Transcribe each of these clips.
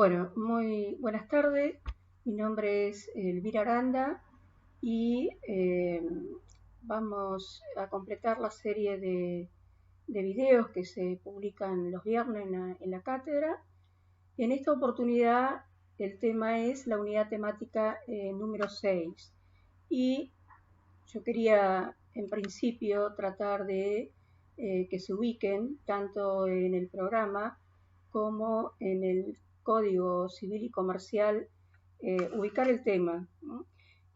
Bueno, muy buenas tardes. Mi nombre es Elvira Aranda y vamos a completar la serie de videos que se publican los viernes en la cátedra. En esta oportunidad el tema es la unidad temática número 6 y yo quería en principio tratar de que se ubiquen tanto en el programa como en el Código Civil y Comercial, ubicar el tema, ¿no?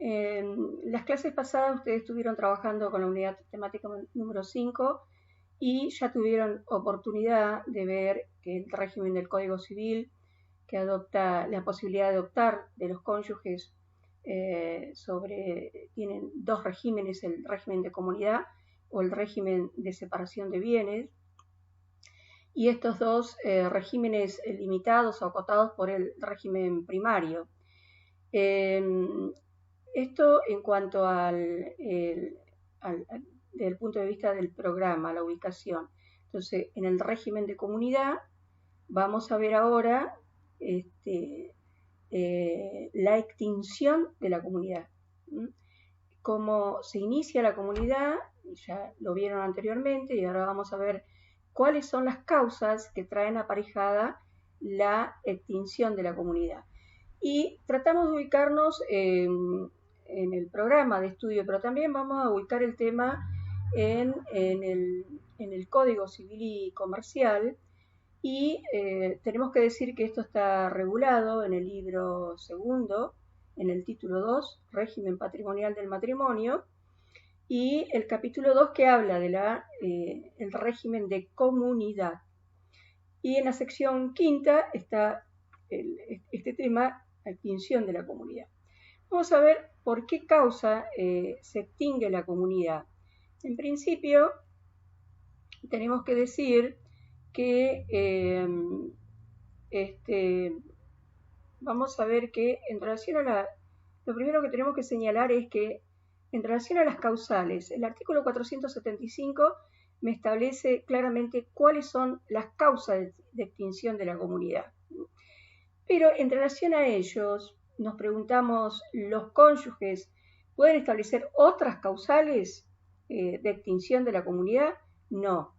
En las clases pasadas ustedes estuvieron trabajando con la unidad temática número 5 y ya tuvieron oportunidad de ver que el régimen del Código Civil, que adopta la posibilidad de adoptar de los cónyuges tienen dos regímenes, el régimen de comunidad o el régimen de separación de bienes, y estos dos regímenes limitados o acotados por el régimen primario. Esto en cuanto desde el punto de vista del programa, la ubicación. Entonces, en el régimen de comunidad vamos a ver ahora la extinción de la comunidad. Cómo se inicia la comunidad, ya lo vieron anteriormente, y ahora vamos a ver cuáles son las causas que traen aparejada la extinción de la comunidad. Y tratamos de ubicarnos en el programa de estudio, pero también vamos a ubicar el tema en el Código Civil y Comercial, y tenemos que decir que esto está regulado en el libro segundo, en el título 2, régimen patrimonial del matrimonio, y el capítulo 2 que habla de el régimen de comunidad. Y en la sección quinta está este tema, la extinción de la comunidad. Vamos a ver por qué causa se extingue la comunidad. En principio, tenemos que decir que vamos a ver que en relación lo primero que tenemos que señalar es que en relación a las causales, el artículo 475 me establece claramente cuáles son las causas de extinción de la comunidad. Pero en relación a ellos, nos preguntamos, ¿los cónyuges pueden establecer otras causales de extinción de la comunidad? No.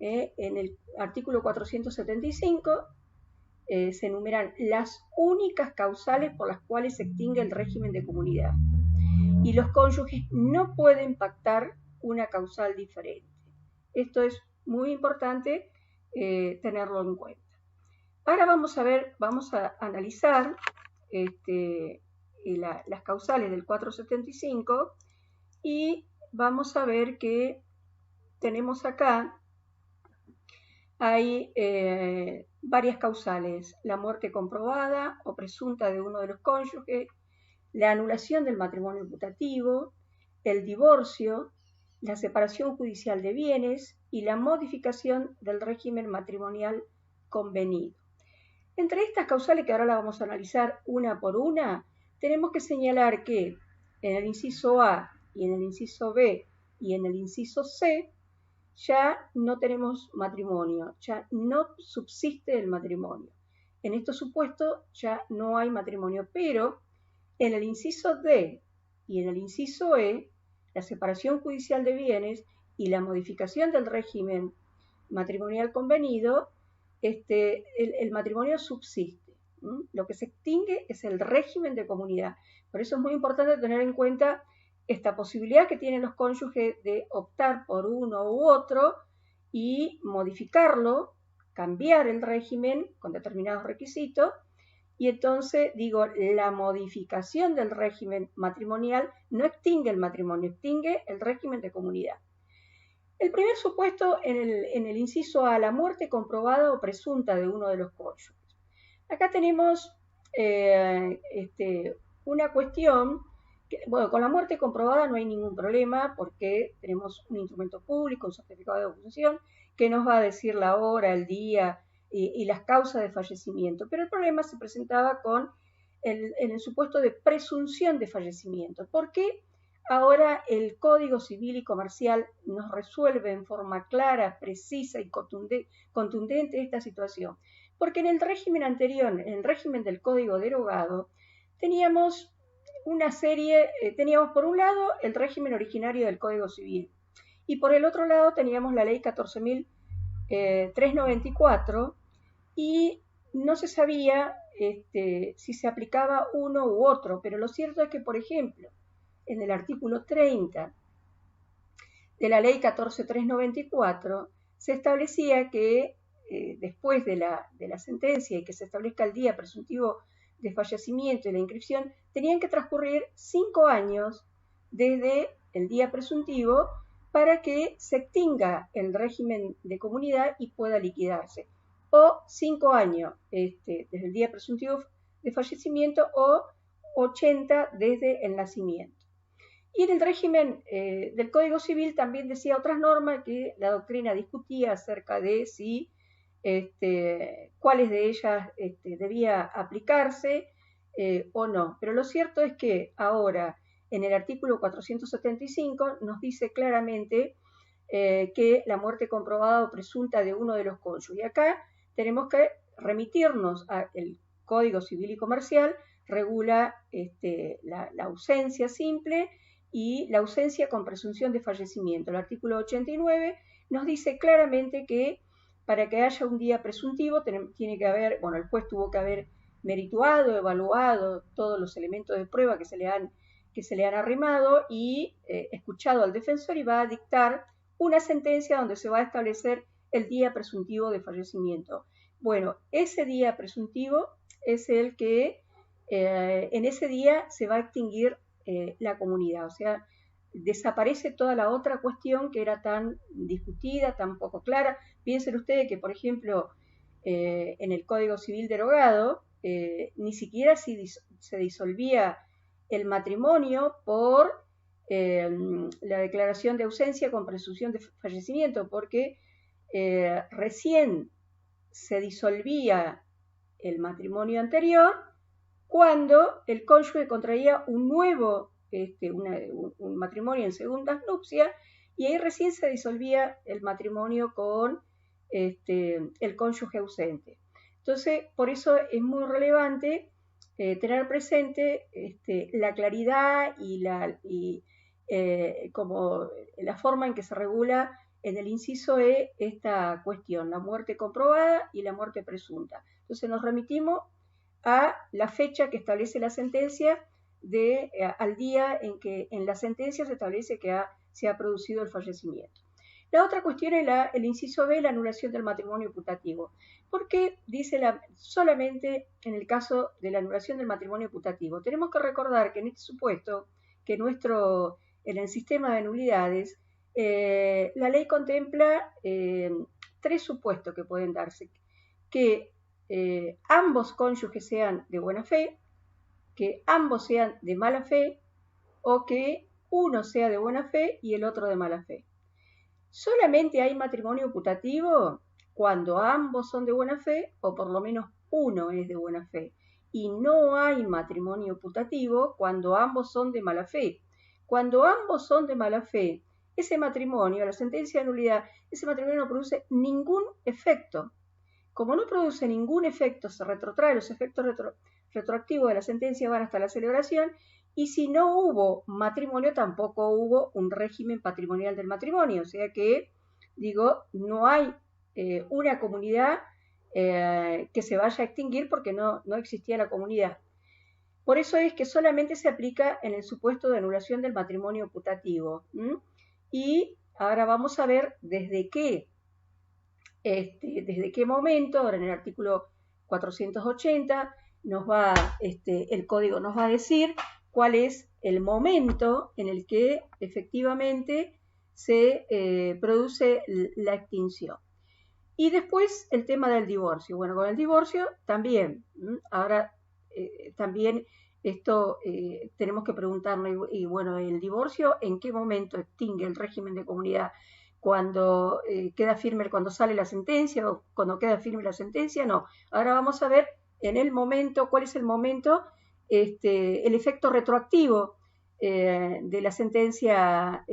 En el artículo 475 se enumeran las únicas causales por las cuales se extingue el régimen de comunidad. Y los cónyuges no pueden pactar una causal diferente. Esto es muy importante tenerlo en cuenta. Ahora vamos a analizar las causales del 475 y vamos a ver que tenemos acá, hay varias causales: la muerte comprobada o presunta de uno de los cónyuges, la anulación del matrimonio putativo, el divorcio, la separación judicial de bienes y la modificación del régimen matrimonial convenido. Entre estas causales, que ahora las vamos a analizar una por una, tenemos que señalar que en el inciso A y en el inciso B y en el inciso C ya no tenemos matrimonio, ya no subsiste el matrimonio. En estos supuestos ya no hay matrimonio, pero en el inciso D y en el inciso E, la separación judicial de bienes y la modificación del régimen matrimonial convenido, el matrimonio subsiste. Lo que se extingue es el régimen de comunidad. Por eso es muy importante tener en cuenta esta posibilidad que tienen los cónyuges de optar por uno u otro y modificarlo, cambiar el régimen con determinados requisitos. Y entonces, digo, la modificación del régimen matrimonial no extingue el matrimonio, extingue el régimen de comunidad. El primer supuesto en el inciso A, la muerte comprobada o presunta de uno de los cónyuges. Acá tenemos una cuestión que, bueno, con la muerte comprobada no hay ningún problema porque tenemos un instrumento público, un certificado de defunción, que nos va a decir la hora, el día y las causas de fallecimiento. Pero el problema se presentaba en el supuesto de presunción de fallecimiento. ¿Por qué? Ahora el Código Civil y Comercial nos resuelve en forma clara, precisa y contundente esta situación. porque en el régimen anterior, en el régimen del Código derogado, teníamos una serie, teníamos por un lado el régimen originario del Código Civil y por el otro lado teníamos la ley 14.394 y no se sabía si se aplicaba uno u otro, pero lo cierto es que, por ejemplo, en el artículo 30 de la ley 14.394 se establecía que después de la sentencia y que se establezca el día presuntivo de fallecimiento y la inscripción, tenían que transcurrir 5 años desde el día presuntivo para que se extinga el régimen de comunidad y pueda liquidarse. O 5 años desde el día presuntivo de fallecimiento o 80 desde el nacimiento. Y en el régimen del Código Civil también decía otras normas que la doctrina discutía acerca de si cuáles de ellas debía aplicarse o no. Pero lo cierto es que ahora en el artículo 475 nos dice claramente que la muerte comprobada o presunta de uno de los cónyuges. Y acá tenemos que remitirnos al Código Civil y Comercial, regula la ausencia simple y la ausencia con presunción de fallecimiento. El artículo 89 nos dice claramente que para que haya un día presuntivo tiene que haber, bueno, el juez tuvo que haber merituado, evaluado todos los elementos de prueba que se le han arrimado y escuchado al defensor y va a dictar una sentencia donde se va a establecer el día presuntivo de fallecimiento. Bueno, ese día presuntivo es el que en ese día se va a extinguir la comunidad, o sea, desaparece toda la otra cuestión que era tan discutida, tan poco clara. Piensen ustedes que, por ejemplo, en el Código Civil derogado, ni siquiera se disolvía el matrimonio por la declaración de ausencia con presunción de fallecimiento, porque recién se disolvía el matrimonio anterior cuando el cónyuge contraía un nuevo un matrimonio en segundas nupcias y ahí recién se disolvía el matrimonio con el cónyuge ausente. Entonces, por eso es muy relevante tener presente la claridad y como la forma en que se regula en el inciso E esta cuestión, la muerte comprobada y la muerte presunta. Entonces nos remitimos a la fecha que establece la sentencia al día en que en la sentencia se establece que se ha producido el fallecimiento. La otra cuestión es el inciso B, la anulación del matrimonio putativo. Porque dice solamente en el caso de la anulación del matrimonio putativo. Tenemos que recordar que en este supuesto, que en el sistema de nulidades, la ley contempla 3 supuestos que pueden darse. Que ambos cónyuges sean de buena fe, que ambos sean de mala fe o que uno sea de buena fe y el otro de mala fe. Solamente hay matrimonio putativo cuando ambos son de buena fe o por lo menos uno es de buena fe. Y no hay matrimonio putativo cuando ambos son de mala fe. Cuando ambos son de mala fe, ese matrimonio, la sentencia de nulidad, ese matrimonio no produce ningún efecto. Como no produce ningún efecto, se retrotrae, los efectos retroactivos de la sentencia van hasta la celebración, y si no hubo matrimonio, tampoco hubo un régimen patrimonial del matrimonio. O sea que, no hay una comunidad que se vaya a extinguir porque no existía la comunidad. Por eso es que solamente se aplica en el supuesto de anulación del matrimonio putativo. Y ahora vamos a ver desde qué momento, ahora en el artículo 480, el código nos va a decir cuál es el momento en el que efectivamente se produce la extinción. Y después el tema del divorcio. Bueno, con el divorcio también, ahora también esto tenemos que preguntarnos, y bueno, el divorcio, ¿en qué momento extingue el régimen de comunidad? Cuando queda firme, cuando sale la sentencia o cuando queda firme la sentencia, no. Ahora vamos a ver en el momento, cuál es el momento, el efecto retroactivo de la sentencia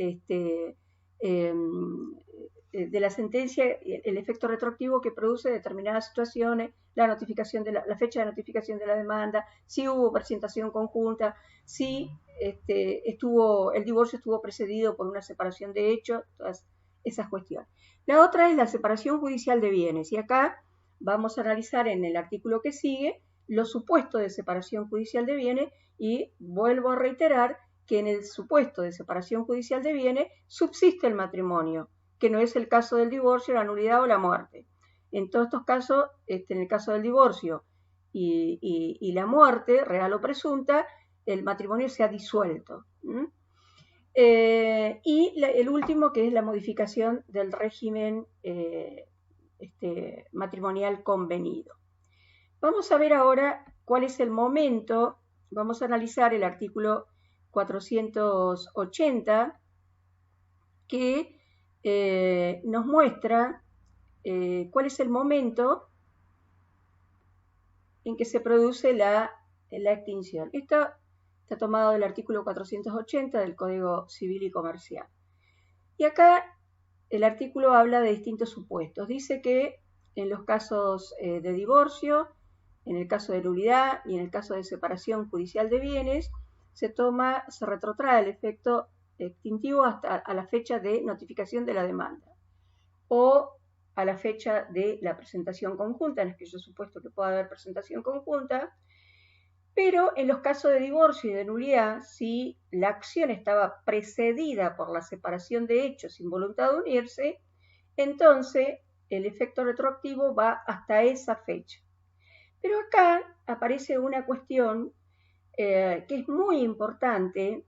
de la sentencia, el efecto retroactivo que produce determinadas situaciones, la notificación de la fecha de notificación de la demanda, si hubo presentación conjunta, si el divorcio estuvo precedido por una separación de hechos, todas esas cuestiones. La otra es la separación judicial de bienes, y acá vamos a analizar en el artículo que sigue los supuestos de separación judicial de bienes, y vuelvo a reiterar que en el supuesto de separación judicial de bienes subsiste el matrimonio, que no es el caso del divorcio, la nulidad o la muerte. En todos estos casos, en el caso del divorcio y la muerte, real o presunta, el matrimonio se ha disuelto. Y el último, que es la modificación del régimen matrimonial convenido. Vamos a ver ahora cuál es el momento. Vamos a analizar el artículo 480, que nos muestra cuál es el momento en que se produce la extinción. Esto está tomado del artículo 480 del Código Civil y Comercial. Y acá el artículo habla de distintos supuestos. Dice que en los casos de divorcio, en el caso de nulidad y en el caso de separación judicial de bienes, se retrotrae el efecto extintivo hasta a la fecha de notificación de la demanda o a la fecha de la presentación conjunta, en aquellos supuestos que pueda haber presentación conjunta. Pero en los casos de divorcio y de nulidad, si la acción estaba precedida por la separación de hechos sin voluntad de unirse, entonces el efecto retroactivo va hasta esa fecha. Pero acá aparece una cuestión que es muy importante,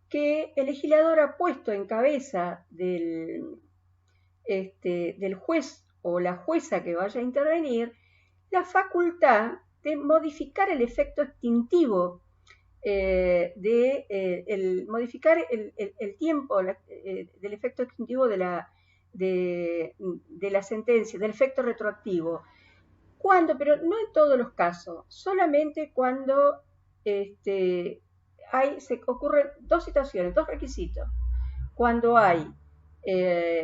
que el legislador ha puesto en cabeza del juez o la jueza que vaya a intervenir la facultad de modificar el efecto extintivo, modificar el tiempo del efecto extintivo de la sentencia, del efecto retroactivo. ¿Cuándo? Pero no en todos los casos, solamente cuando se ocurren dos situaciones, dos requisitos. Cuando hay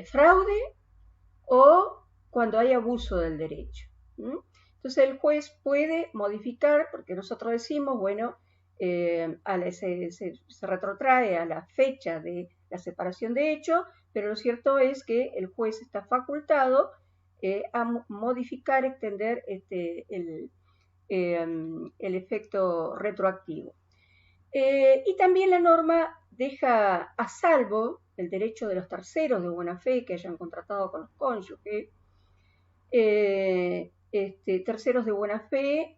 fraude o cuando hay abuso del derecho. Entonces el juez puede modificar, porque nosotros decimos, bueno, se retrotrae a la fecha de la separación de hecho, pero lo cierto es que el juez está facultado a modificar, extender el efecto retroactivo. Y también la norma deja a salvo el derecho de los terceros de buena fe que hayan contratado con los cónyuges, terceros de buena fe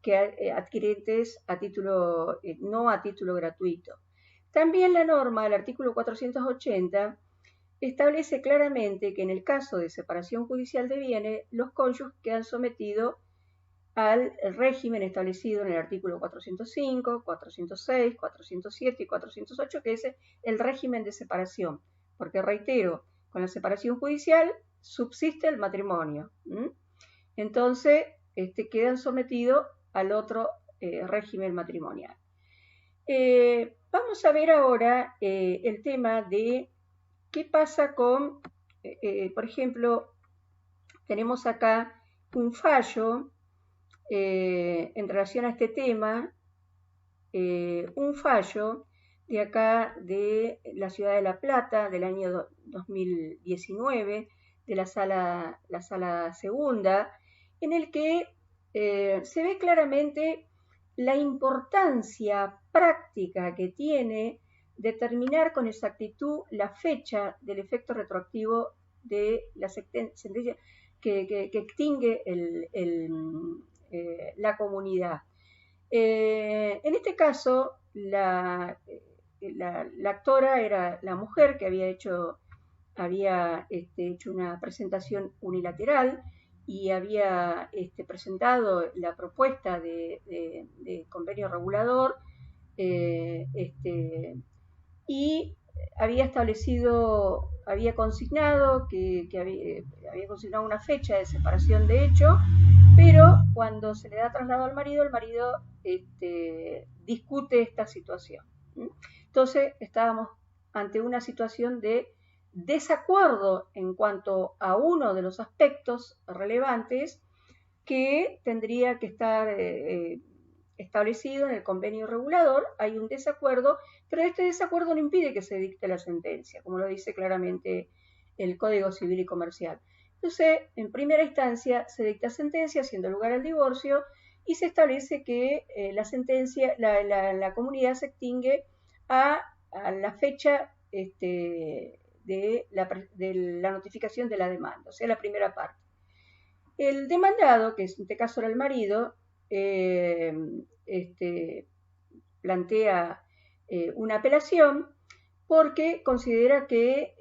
que adquirentes a título, no a título gratuito. También la norma, el artículo 480, establece claramente que en el caso de separación judicial de bienes, los cónyuges quedan sometidos al régimen establecido en el artículo 405, 406, 407 y 408, que es el régimen de separación. Porque, reitero, con la separación judicial subsiste el matrimonio. Entonces, quedan sometidos al otro régimen matrimonial. Vamos a ver ahora el tema de qué pasa con, por ejemplo, tenemos acá un fallo en relación a este tema, un fallo de acá de la ciudad de La Plata del año 2019, de la sala segunda, en el que se ve claramente la importancia práctica que tiene determinar con exactitud la fecha del efecto retroactivo de la sentencia que extingue la comunidad. En este caso, la actora era la mujer que había hecho una presentación unilateral y había presentado la propuesta de convenio regulador y había consignado había consignado una fecha de separación de hecho, pero cuando se le da traslado al marido, el marido discute esta situación. Entonces estábamos ante una situación de desacuerdo en cuanto a uno de los aspectos relevantes que tendría que estar establecido en el convenio regulador. Hay un desacuerdo, pero este desacuerdo no impide que se dicte la sentencia, como lo dice claramente el Código Civil y Comercial. Entonces, en primera instancia se dicta sentencia, haciendo lugar al divorcio, y se establece que la sentencia, la comunidad se extingue a la fecha de la notificación de la demanda, o sea, la primera parte. El demandado, que en este caso era el marido, plantea una apelación porque considera que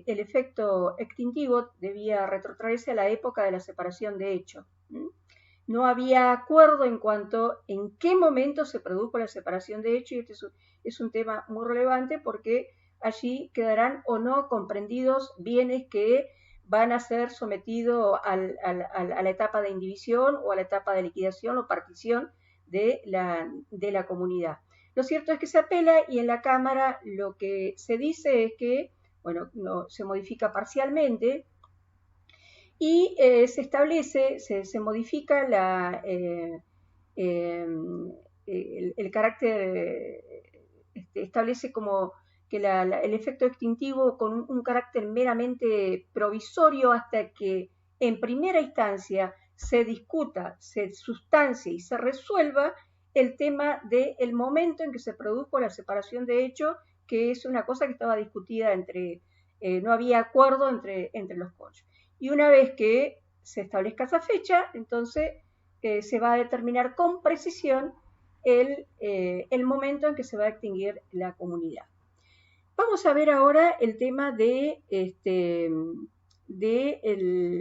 el efecto extintivo debía retrotraerse a la época de la separación de hecho. No había acuerdo en cuanto en qué momento se produjo la separación de hecho, y este es un tema muy relevante porque allí quedarán o no comprendidos bienes que van a ser sometidos a la etapa de indivisión o a la etapa de liquidación o partición de la comunidad. Lo cierto es que se apela y en la Cámara lo que se dice es que, bueno, no, se modifica parcialmente y se establece, se modifica el carácter, establece como que el efecto extintivo con un carácter meramente provisorio hasta que en primera instancia se discuta, se sustancie y se resuelva el tema del momento en que se produjo la separación de hecho, que es una cosa que estaba discutida no había acuerdo entre los cónyuges. Y una vez que se establezca esa fecha, entonces se va a determinar con precisión el momento en que se va a extinguir la comunidad. Vamos a ver ahora el tema de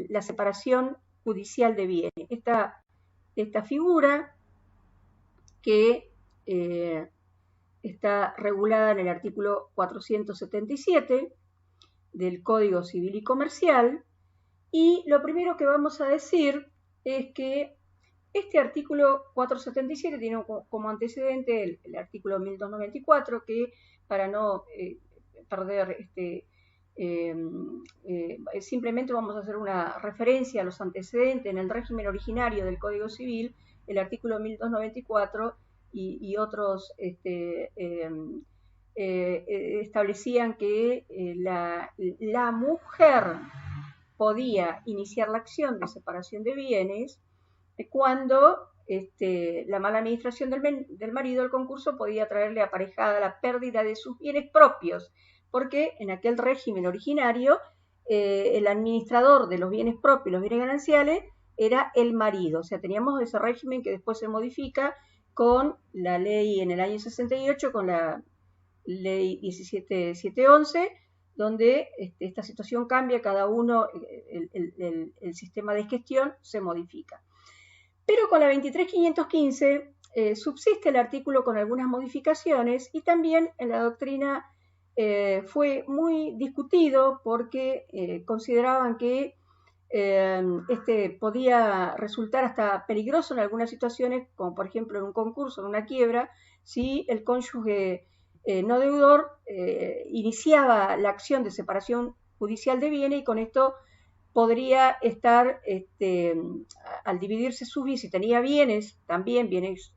la separación judicial de bienes. Esta figura que está regulada en el artículo 477 del Código Civil y Comercial, y lo primero que vamos a decir es que este artículo 477 tiene como antecedente el artículo 1294, que para no perder simplemente vamos a hacer una referencia a los antecedentes en el régimen originario del Código Civil, el artículo 1294 y otros establecían que la mujer podía iniciar la acción de separación de bienes cuando la mala administración del marido del concurso podía traerle aparejada la pérdida de sus bienes propios, porque en aquel régimen originario el administrador de los bienes propios, los bienes gananciales, era el marido. O sea, teníamos ese régimen que después se modifica con la ley en el año 68, con la ley 17711, donde esta situación cambia, cada uno, el sistema de gestión se modifica. Pero con la 23515 subsiste el artículo con algunas modificaciones, y también en la doctrina fue muy discutido porque consideraban que podía resultar hasta peligroso en algunas situaciones, como por ejemplo en un concurso, en una quiebra, si el cónyuge no deudor iniciaba la acción de separación judicial de bienes, y con esto podría estar, al dividirse sus bienes, si tenía bienes, también bienes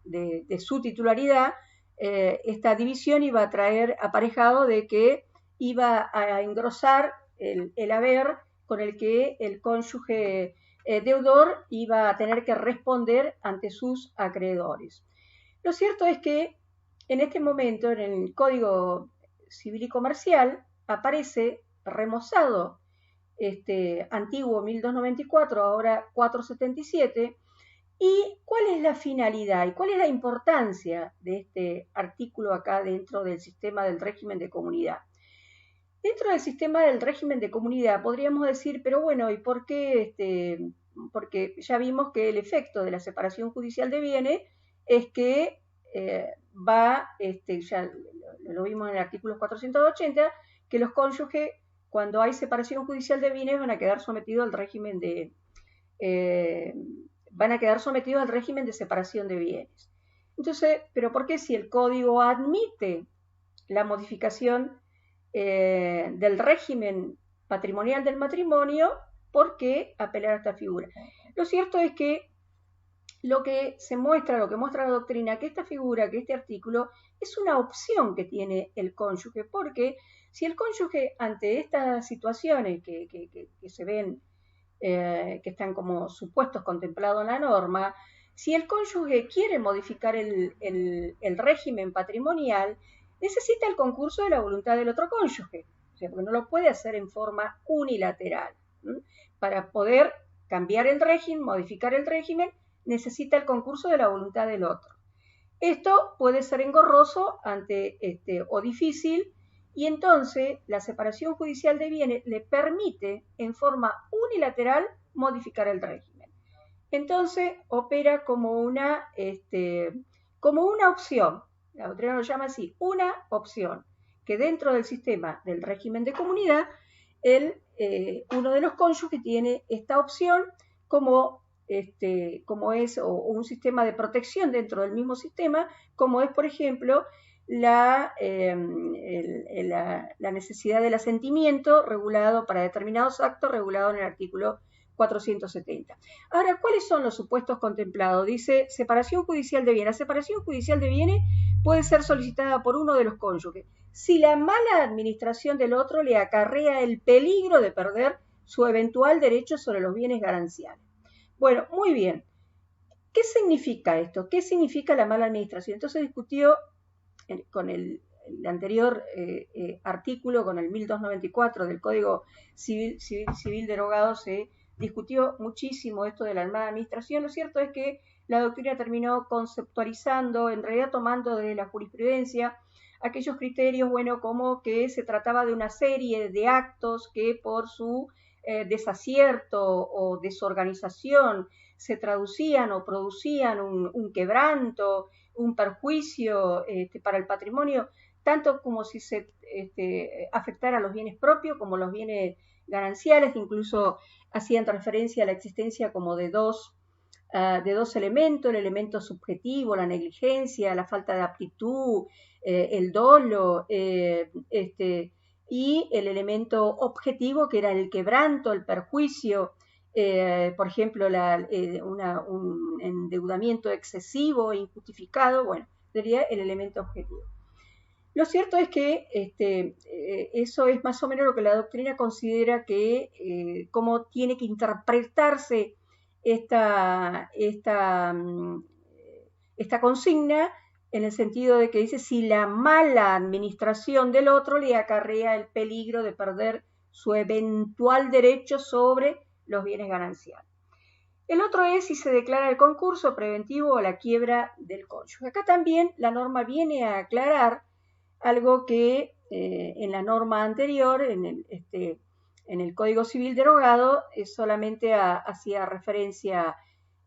de su titularidad, esta división iba a traer aparejado de que iba a engrosar el haber con el que el cónyuge deudor iba a tener que responder ante sus acreedores. Lo cierto es que en este momento en el Código Civil y Comercial aparece remozado antiguo 1294, ahora 477, y cuál es la finalidad y cuál es la importancia de este artículo acá dentro del sistema del régimen de comunidad. Dentro del sistema del régimen de comunidad podríamos decir, pero bueno, ¿y por qué? Porque ya vimos que el efecto de la separación judicial de bienes es que ya lo vimos en el artículo 480, que los cónyuges, cuando hay separación judicial de bienes, van a quedar sometidos al régimen de separación de bienes. Entonces, ¿pero por qué si el código admite la modificación del régimen patrimonial del matrimonio, ¿por qué apelar a esta figura? Lo cierto es que lo que muestra la doctrina, que esta figura, que este artículo, es una opción que tiene el cónyuge, porque si el cónyuge ante estas situaciones que se ven, que están como supuestos contemplados en la norma, si el cónyuge quiere modificar el régimen patrimonial, necesita el concurso de la voluntad del otro cónyuge, o sea, porque no lo puede hacer en forma unilateral. Para poder cambiar el régimen, modificar el régimen, necesita el concurso de la voluntad del otro. Esto puede ser engorroso o difícil, y entonces la separación judicial de bienes le permite en forma unilateral modificar el régimen. Entonces opera como una opción, la doctrina lo llama así, una opción, que dentro del sistema del régimen de comunidad, uno de los cónyuges tiene esta opción como es un sistema de protección dentro del mismo sistema, como es, por ejemplo, la necesidad del asentimiento regulado para determinados actos, regulado en el artículo 470. Ahora, ¿cuáles son los supuestos contemplados? Dice separación judicial de bienes. La separación judicial de bienes puede ser solicitada por uno de los cónyuges si la mala administración del otro le acarrea el peligro de perder su eventual derecho sobre los bienes gananciales. Bueno, muy bien. ¿Qué significa esto? ¿Qué significa la mala administración? Entonces discutió con el anterior artículo, con el 1294 del Código Civil derogado, se discutió muchísimo esto de la mala administración. Lo cierto es que la doctrina terminó conceptualizando, en realidad tomando de la jurisprudencia, aquellos criterios, bueno, como que se trataba de una serie de actos que por su desacierto o desorganización se traducían o producían un quebranto, un perjuicio para el patrimonio, tanto como si se afectara a los bienes propios como los bienes gananciales, incluso hacían referencia a la existencia como de dos elementos, el elemento subjetivo, la negligencia, la falta de aptitud, el dolo, y el elemento objetivo, que era el quebranto, el perjuicio, por ejemplo, un endeudamiento excesivo e injustificado, bueno, sería el elemento objetivo. Lo cierto es que eso es más o menos lo que la doctrina considera que cómo tiene que interpretarse esta consigna, en el sentido de que dice si la mala administración del otro le acarrea el peligro de perder su eventual derecho sobre los bienes gananciales. El otro es si se declara el concurso preventivo o la quiebra del cónyuge. Acá también la norma viene a aclarar algo que en la norma anterior, en el Código Civil derogado, solamente hacía referencia,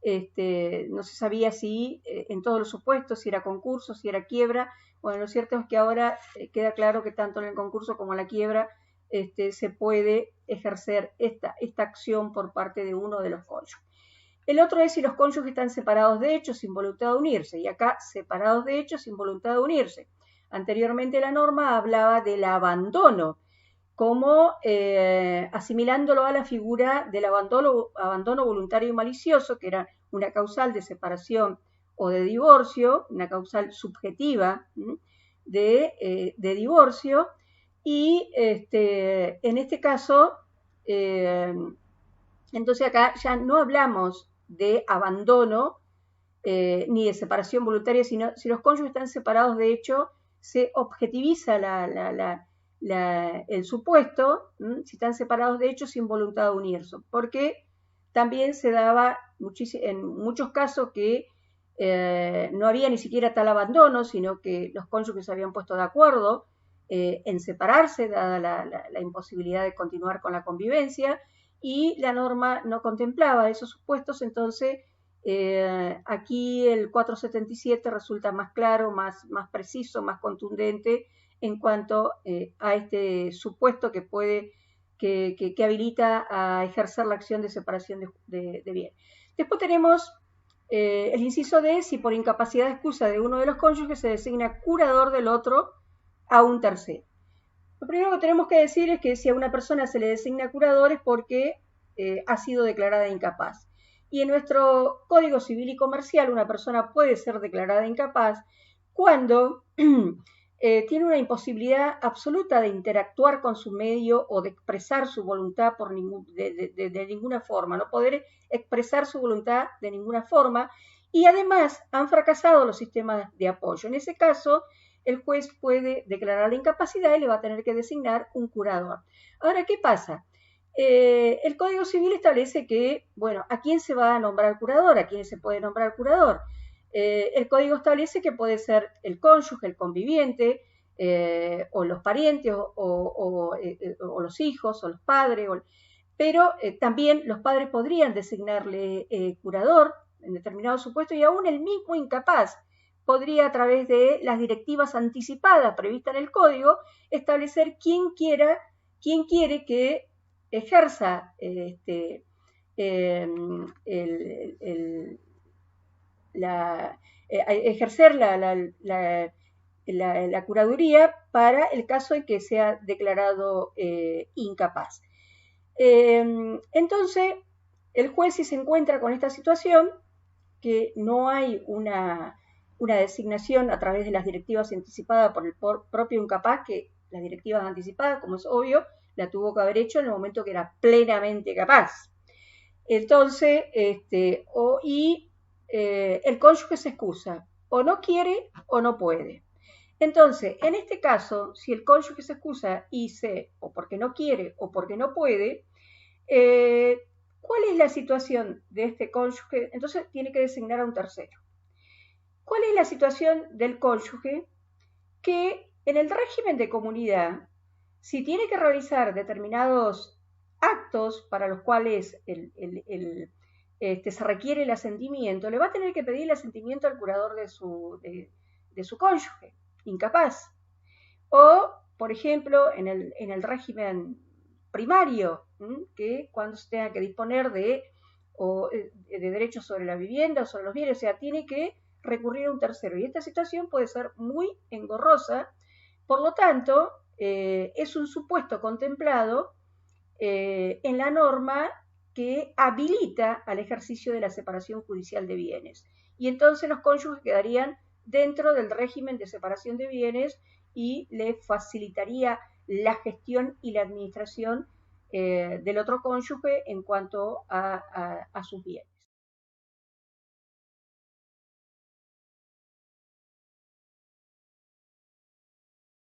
no se sabía si en todos los supuestos, si era concurso, si era quiebra. Bueno, lo cierto es que ahora queda claro que tanto en el concurso como en la quiebra se puede ejercer esta acción por parte de uno de los cónyuges. El otro es si los cónyuges están separados de hecho sin voluntad de unirse, y acá separados de hecho sin voluntad de unirse. Anteriormente la norma hablaba del abandono, como asimilándolo a la figura del abandono voluntario y malicioso, que era una causal de separación o de divorcio, una causal subjetiva de divorcio, y en este caso, entonces acá ya no hablamos de abandono ni de separación voluntaria, sino si los cónyuges están separados de hecho, se objetiviza el supuesto, si están separados de hecho sin voluntad de unirse, porque también se daba en muchos casos que no había ni siquiera tal abandono, sino que los cónyuges se habían puesto de acuerdo en separarse, dada la imposibilidad de continuar con la convivencia, y la norma no contemplaba esos supuestos. Entonces aquí el 477 resulta más claro, más preciso, más contundente en cuanto a este supuesto que habilita a ejercer la acción de separación de bienes. Después tenemos el inciso D, si por incapacidad de excusa de uno de los cónyuges se designa curador del otro a un tercero. Lo primero que tenemos que decir es que si a una persona se le designa curador es porque ha sido declarada incapaz. Y en nuestro Código Civil y Comercial una persona puede ser declarada incapaz cuando tiene una imposibilidad absoluta de interactuar con su medio o de expresar su voluntad de ninguna forma, no poder expresar su voluntad de ninguna forma, y además han fracasado los sistemas de apoyo. En ese caso, el juez puede declarar la incapacidad y le va a tener que designar un curador. Ahora, ¿qué pasa? El Código Civil establece que, bueno, ¿a quién se va a nombrar curador? ¿A quién se puede nombrar curador? El Código establece que puede ser el cónyuge, el conviviente, o los parientes, o los hijos, o los padres, pero también los padres podrían designarle curador en determinados supuestos y aún el mismo incapaz podría a través de las directivas anticipadas previstas en el código establecer quién quiere que ejerza ejercer la curaduría para el caso de que sea declarado incapaz. Entonces, el juez, si se encuentra con esta situación, que no hay una designación a través de las directivas anticipadas por el propio incapaz, que las directivas anticipadas, como es obvio, la tuvo que haber hecho en el momento que era plenamente capaz. Entonces, el cónyuge se excusa, o no quiere o no puede. Entonces, en este caso, si el cónyuge se excusa y o porque no quiere o porque no puede, ¿cuál es la situación de este cónyuge? Entonces tiene que designar a un tercero. ¿Cuál es la situación del cónyuge? Que en el régimen de comunidad, si tiene que realizar determinados actos para los cuales se requiere el asentimiento, le va a tener que pedir el asentimiento al curador de su cónyuge, incapaz. O, por ejemplo, en el régimen primario, que cuando se tenga que disponer de derechos sobre la vivienda o sobre los bienes, o sea, tiene que recurrir a un tercero. Y esta situación puede ser muy engorrosa, por lo tanto, es un supuesto contemplado en la norma que habilita al ejercicio de la separación judicial de bienes. Y entonces los cónyuges quedarían dentro del régimen de separación de bienes y le facilitaría la gestión y la administración del otro cónyuge en cuanto a sus bienes.